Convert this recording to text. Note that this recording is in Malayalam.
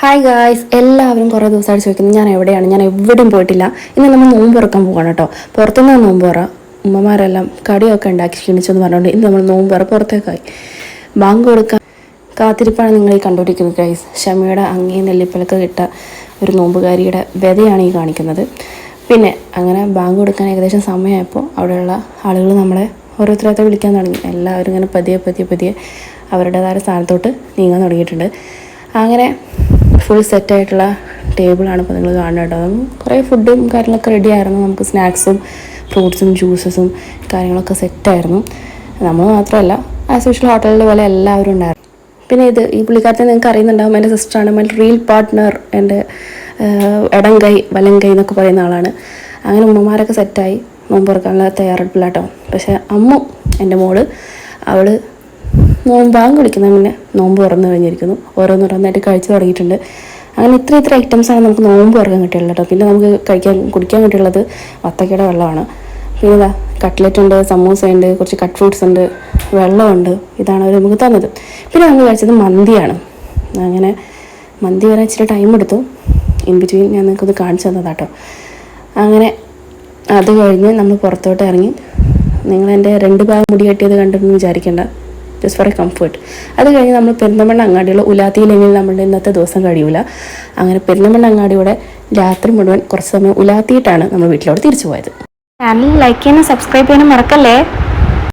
ഹായ് ഗായ്സ്, എല്ലാവരും കുറേ ദിവസമായിട്ട് ചോദിക്കുന്നു ഞാൻ എവിടെയാണ്, ഞാൻ എവിടെയും പോയിട്ടില്ല. ഇന്ന് നമ്മൾ നോമ്പ് തുറക്കാൻ പോകണം കേട്ടോ. പുറത്തുനിന്ന് നോമ്പ് തുറ, ഉമ്മമാരെല്ലാം കടിയൊക്കെ ഉണ്ടാക്കി ക്ഷണിച്ചെന്ന് പറഞ്ഞുകൊണ്ട് ഇന്ന് നമ്മൾ നോമ്പ് തുറ പുറത്തേക്കായി. ബാങ്ക് കൊടുക്കാൻ കാത്തിരിപ്പാണ് നിങ്ങൾ ഈ കണ്ടുപിടിക്കുന്നത് ഗൈസ്. ഷമിയുടെ അങ്ങേ നെല്ലിപ്പലക്ക് കിട്ട ഒരു നോമ്പുകാരിയുടെ വ്യതയാണ് ഈ കാണിക്കുന്നത്. പിന്നെ അങ്ങനെ ബാങ്ക് കൊടുക്കാൻ ഏകദേശം സമയമായപ്പോൾ അവിടെയുള്ള ആളുകൾ നമ്മളെ ഓരോരുത്തരായിട്ട് വിളിക്കാൻ തുടങ്ങി. എല്ലാവരും ഇങ്ങനെ പതിയെ അവരുടേതായ സ്ഥാനത്തോട്ട് നീങ്ങാൻ തുടങ്ങിയിട്ടുണ്ട്. അങ്ങനെ ഫുൾ സെറ്റായിട്ടുള്ള ടേബിളാണ് ഇപ്പോൾ നിങ്ങൾ കാണുന്നത് കേട്ടോ. കുറേ ഫുഡും കാര്യങ്ങളൊക്കെ റെഡി ആയിരുന്നു. നമുക്ക് സ്നാക്സും ഫ്രൂട്ട്സും ജ്യൂസസും കാര്യങ്ങളൊക്കെ സെറ്റായിരുന്നു. നമ്മൾ മാത്രമല്ല, ആസ് യൂഷ്വൽ ഹോട്ടലിലെ പോലെ എല്ലാവരും ഉണ്ടായിരുന്നു. പിന്നെ ഈ പുള്ളിക്കാരത്തെ നിങ്ങൾക്ക് അറിയുന്നുണ്ടാകും, എൻ്റെ സിസ്റ്ററാണ്, മൈ റിയൽ പാർട്ട്ണർ, എൻ്റെ ഇടം കൈ വലം കൈ എന്നൊക്കെ പറയുന്ന ആളാണ്. അങ്ങനെ ഉമ്മമാരൊക്കെ സെറ്റായി നോമ്പ് തുറക്കാനുള്ള തയ്യാറെടുപ്പില്ല കേട്ടോ. പക്ഷേ അമ്മു എൻ്റെ മോള് അവൾ ബാങ്ക് വിളിക്കുന്ന മുന്നേ നോമ്പ് തുറന്നു കഴിഞ്ഞിരിക്കുന്നു. ഓരോന്നോരോന്നായിട്ട് കഴിച്ചു തുടങ്ങിയിട്ടുണ്ട്. അങ്ങനെ ഇത്ര ഐറ്റംസാണ് നമുക്ക് നോമ്പ് തുറക്കാൻ കിട്ടിയുള്ളത് കേട്ടോ. പിന്നെ നമുക്ക് കുടിക്കാൻ കിട്ടിയുള്ളത് വത്തക്കയുടെ വെള്ളമാണ്. പിന്നെ ഇതാ കട്ട്ലറ്റ് ഉണ്ട്, സമൂസ ഉണ്ട്, കുറച്ച് കട്ട് ഫ്രൂട്ട്സ് ഉണ്ട്, വെള്ളമുണ്ട്. ഇതാണ് അവർ നമുക്ക് തന്നത്. പിന്നെ നമ്മൾ കഴിച്ചത് മന്തിയാണ്. അങ്ങനെ മന്തി വരാൻ ഇച്ചിരി ടൈം എടുത്തു. ഇൻ ബിറ്റ്വീൻ ഞാൻ നിങ്ങൾക്കൊന്ന് കാണിച്ചു തന്നതാട്ടോ. അങ്ങനെ അത് കഴിഞ്ഞ് നമ്മൾ പുറത്തോട്ട് ഇറങ്ങി. നിങ്ങളെൻ്റെ 2 ഭാഗം മുടി കെട്ടിയത് കണ്ടെന്ന് വിചാരിക്കേണ്ട, ജസ്റ്റ് ഫോർ എ കംഫർട്ട്. അത് കഴിഞ്ഞ് നമ്മൾ പെരിന്തൽമണ്ണ അങ്ങാടിയുള്ള ഉലാത്തിയിലെങ്കിൽ നമ്മളുടെ ഇന്നത്തെ ദിവസം കഴിയൂല. അങ്ങനെ പെരിന്തൽമണ്ണ അങ്ങാടിയുടെ രാത്രി മുഴുവൻ കുറച്ച് സമയം ഉലാത്തിയിട്ടാണ് നമ്മൾ വീട്ടിലോട്ട് തിരിച്ചു പോയത്. ചാനൽ ലൈക്ക് ചെയ്യാനും സബ്സ്ക്രൈബ് ചെയ്യാനും മറക്കല്ലേ.